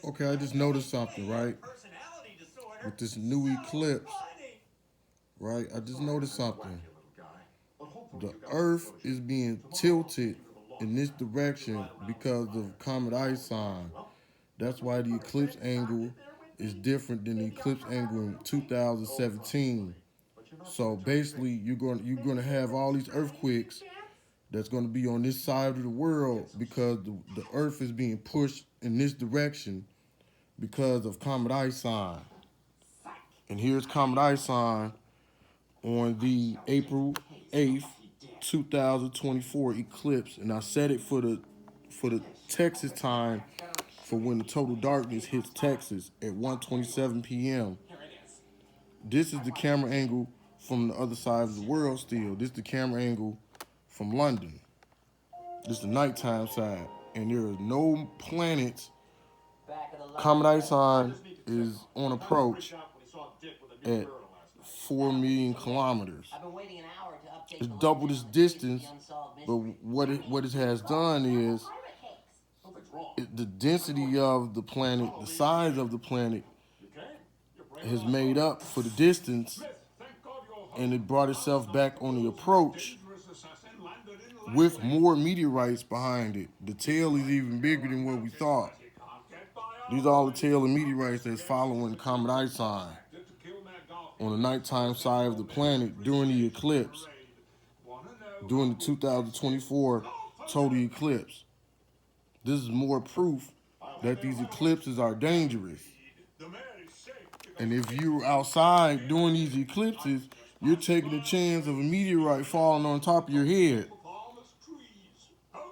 Okay, I just noticed something, right? With this new eclipse, right? I just noticed something. The Earth is being tilted in this direction because of Comet Ison. That's why the eclipse angle is different than the eclipse angle in 2017. So basically, you're going to have all these earthquakes that's going to be on this side of the world because the Earth is being pushed in this direction because of Comet Ison. And here's Comet Ison on the April 8th, 2024 eclipse, and I set it for the Texas time for when the total darkness hits Texas at 1:27 p.m. This is the camera angle from the other side of the world still. This is the camera angle from London. This is the nighttime side. And there are no planets. Comet Ison is on approach at 4 million kilometers. It's double this distance, but what it has done is the density of the planet, the size of the planet, has made up for the distance, and it brought itself back on the approach with more meteorites behind it. The tail is even bigger than what we thought. These are all the tail of meteorites that's following Comet Ison on the nighttime side of the planet during the eclipse, during the 2024 total eclipse. This is more proof that these eclipses are dangerous. And if you're outside doing these eclipses, you're taking a chance of a meteorite falling on top of your head.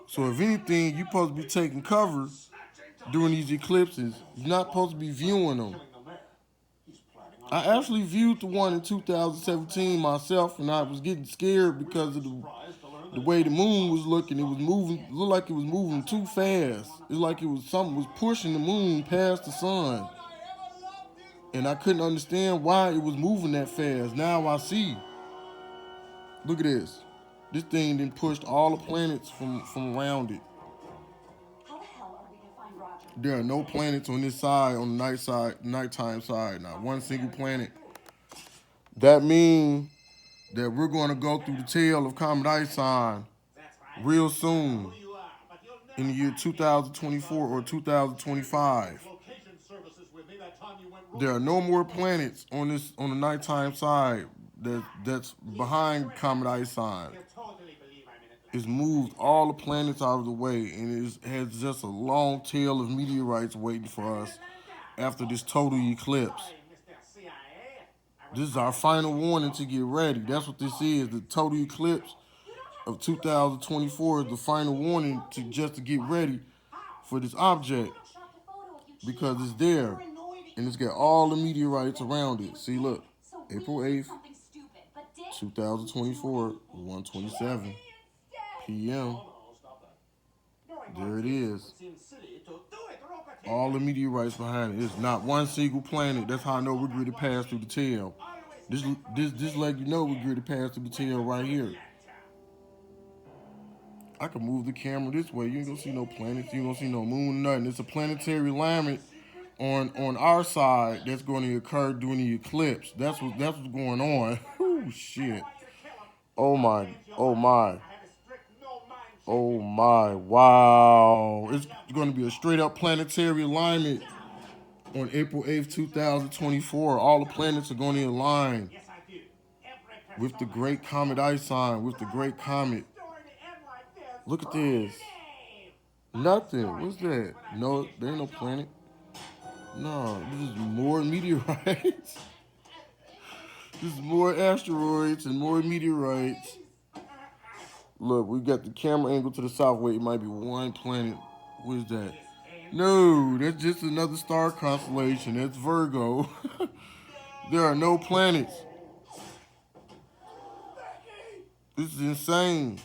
So if anything, you're supposed to be taking cover during these eclipses. You're not supposed to be viewing them. I actually viewed the one in 2017 myself, and I was getting scared because of the way the moon was looking. It was moving, it looked like it was moving too fast. It's like it was something was pushing the moon past the sun. And I couldn't understand why it was moving that fast. Now I see. Look at this. This thing then pushed all the planets from around it. There are no planets on this side, on the nighttime side. Not one single planet. That means that we're going to go through the tail of Comet Ison real soon in the year 2024 or 2025. There are no more planets on the nighttime side that's behind Comet Ison. It's moved all the planets out of the way, and it has just a long tail of meteorites waiting for us after this total eclipse. This is our final warning to get ready. That's what this is. The total eclipse of 2024 is the final warning to get ready for this object, because it's there and it's got all the meteorites around it. See, look, April 8th, 2024, 1:27 p.m. There it is. All the meteorites behind it. It's not one single planet. That's how I know we're going to pass through the tail. This let you know we're going to pass through the tail right here. I can move the camera this way. You ain't gonna see no planets. You ain't gonna see no moon, nothing. It's a planetary alignment on our side that's going to occur during the eclipse. That's what's going on. Oh shit. Oh my. Oh my. Oh my. Wow. It's going to be a straight up planetary alignment on April 8th, 2024. All the planets are going to align with the great Comet Ison, with the great comet. Look at this. Nothing. What's that? No, there ain't no planet. No, this is more meteorites. This is more asteroids and more meteorites. Look, we got the camera angle to the south. Wait, it might be one planet. What is that? No, that's just another star constellation. That's Virgo. There are no planets. This is insane.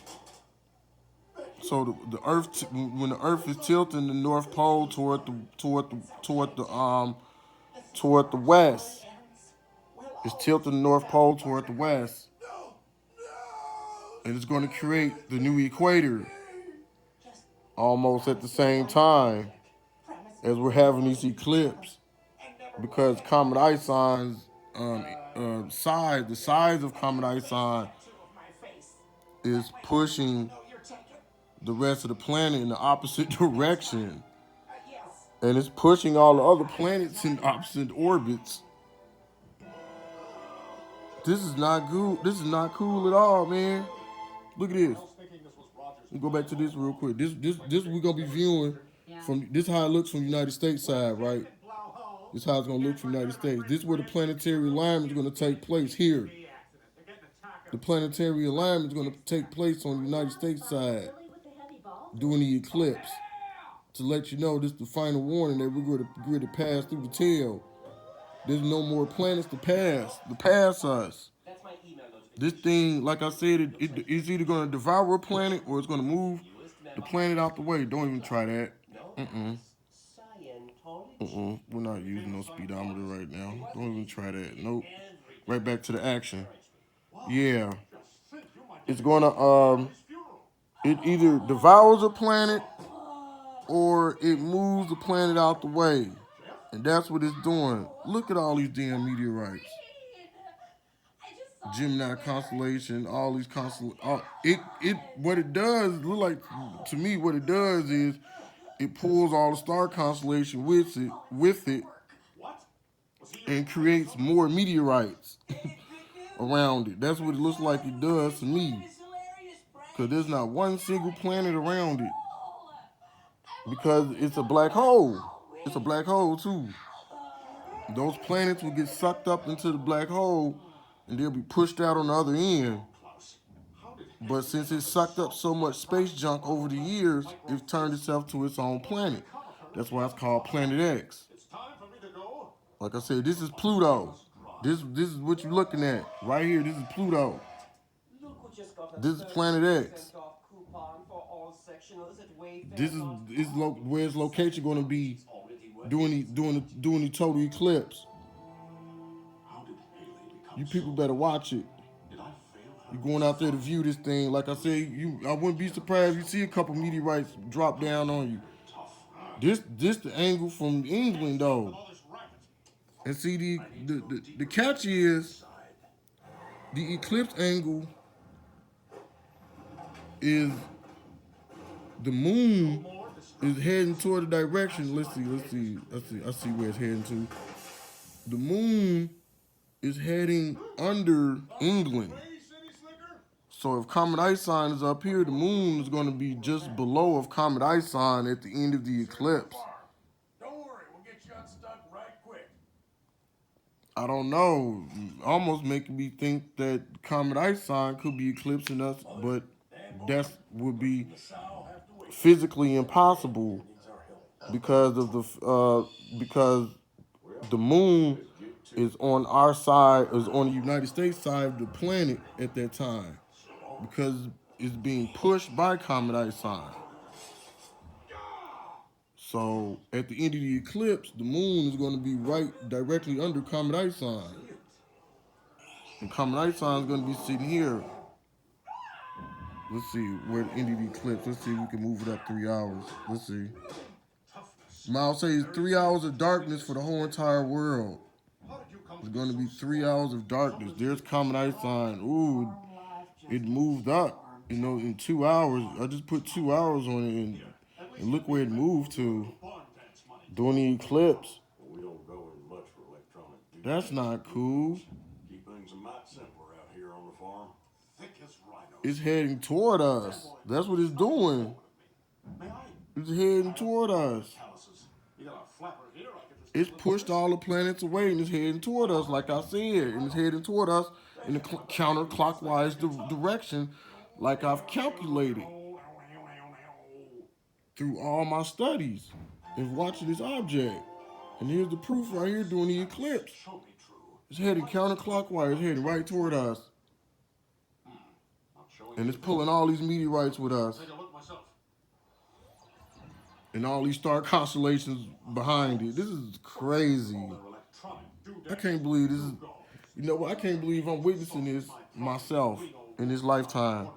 So the Earth, when the Earth is tilting the North Pole toward the west, it's tilting the North Pole toward the west, and it's going to create the new equator almost at the same time. as we're having these eclipses, because Comet Ison's the size of Comet Ison is pushing the rest of the planet in the opposite direction. And it's pushing all the other planets in opposite orbits. This is not good. This is not cool at all, man. Look at this. Let me go back to this real quick. This we're gonna be viewing from this how it looks from the United States side, right? This is how it's gonna look from the United States. This is where the planetary alignment is gonna take place here. The planetary alignment is gonna take place on the United States side during the eclipse. To let you know, this is the final warning that we're going to pass through the tail. There's no more planets to pass us. This thing, like I said, it's either going to devour a planet or it's going to move the planet out the way. Don't even try that. We're not using no speedometer right now. Don't even try that. Nope. Right back to the action. Yeah. It's going to, it either devours a planet or it moves the planet out the way. And that's what it's doing. Look at all these damn meteorites. Gemini constellation, all these constellations. What it does, look like to me, what it does is it pulls all the star constellation with it, and creates more meteorites around it. That's what it looks like it does to me. Because there's not one single planet around it. Because it's a black hole. It's a black hole too. Those planets will get sucked up into the black hole and they'll be pushed out on the other end. But since it sucked up so much space junk over the years, it's turned itself to its own planet. That's why it's called Planet X. Like I said, this is Pluto. This is what you're looking at. Right here, this is Pluto. This is Planet X. This is where its location going to be doing the total eclipse. You people better watch it. You're going out there to view this thing. Like I said, I wouldn't be surprised if you see a couple meteorites drop down on you. This the angle from England though. And see the catch is the eclipse angle is the moon is heading toward the direction. Let's see. I see where it's heading to. The moon is heading under England. So if Comet Ison is up here, the moon is going to be just below of Comet Ison at the end of the eclipse. Don't worry, we'll get you unstuck right quick. I don't know. Almost making me think that Comet Ison could be eclipsing us, but that would be physically impossible because of because the moon is on our side, is on the United States side of the planet at that time, because it's being pushed by Comet Ison. So at the end of the eclipse, the moon is going to be right directly under Comet Ison. And Comet Ison is going to be sitting here. Let's see where the end of the eclipse. Let's see if we can move it up 3 hours. Let's see. Miles says 3 hours of darkness for the whole entire world. It's going to be 3 hours of darkness. There's Comet Ison. Ooh, it moved up. You know, in 2 hours. I just put 2 hours on it, and look where it moved to during the eclipse. That's not cool. Keep things a mite simpler out here on the farm. It's heading toward us. That's what it's doing. It's heading toward us. It's pushed all the planets away and it's heading toward us, like I said. And it's heading toward us in the counterclockwise direction, like I've calculated through all my studies and watching this object. And here's the proof right here during the eclipse. It's heading counterclockwise. It's heading right toward us. And it's pulling all these meteorites with us. And all these star constellations behind it. This is crazy. I can't believe this is, you know what? I can't believe I'm witnessing this myself in this lifetime.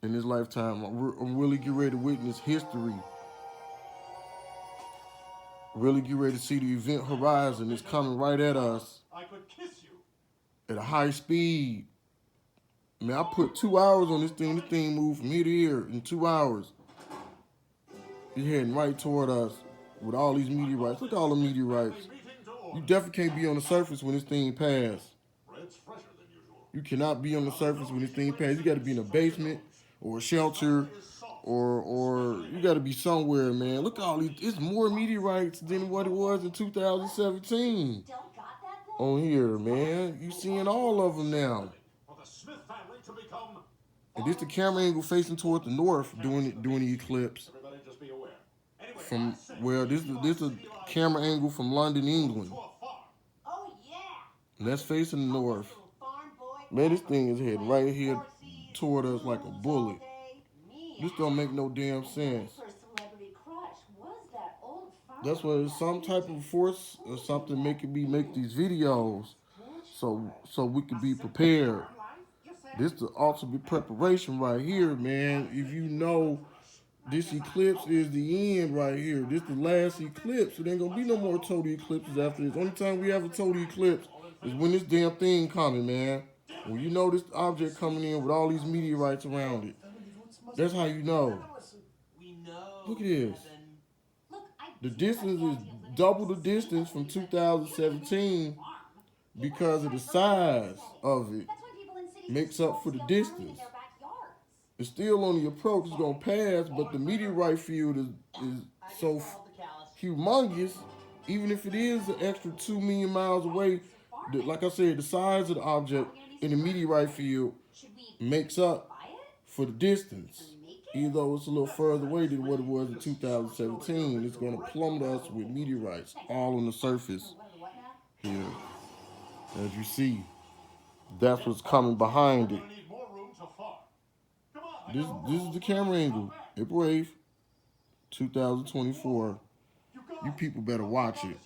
In this lifetime. I'm really getting ready to witness history. really get ready to see the event horizon. It's coming right at us I could kiss you. at a high speed. Man, I put 2 hours on this thing. This thing moved from here to here in 2 hours. It's heading right toward us with all these meteorites. Look at all the meteorites. You definitely can't be on the surface when this thing passes. Bread's fresher than usual. You cannot be on the surface when this thing passes. You got to be in a basement or a shelter, or you got to be somewhere, man. Look at all these. It's more meteorites than what it was in 2017 on here, man. You seeing all of them now. For the Smith family to become. And this the camera angle facing toward the north during the eclipse. Everybody just be aware. Anyway, From this is a camera angle from London, England. Oh yeah. And that's facing the north. Man, this thing is heading right here toward us like a bullet. This don't make no damn sense. That's why there's some type of force or something making me make these videos, so we could be prepared. This the ultimate preparation right here, man. If you know this eclipse is the end right here. This the last eclipse. It ain't gonna be no more total eclipses after this. Only time we have a total eclipse is when this damn thing coming, man. When you know this object coming in with all these meteorites around it. That's how you know. Look at this. The distance is double the distance from 2017 because of the size of it makes up for the distance. It's still on the approach. It's going to pass, but the meteorite field is so humongous, even if it is an extra 2 million miles away, like I said, the size of the object in the meteorite field makes up for the distance. Even though it's a little further away than what it was in 2017, it's going to plummet us with meteorites all on the surface here. As you see, that's what's coming behind it. This is the camera angle. April 8th, 2024. You people better watch it.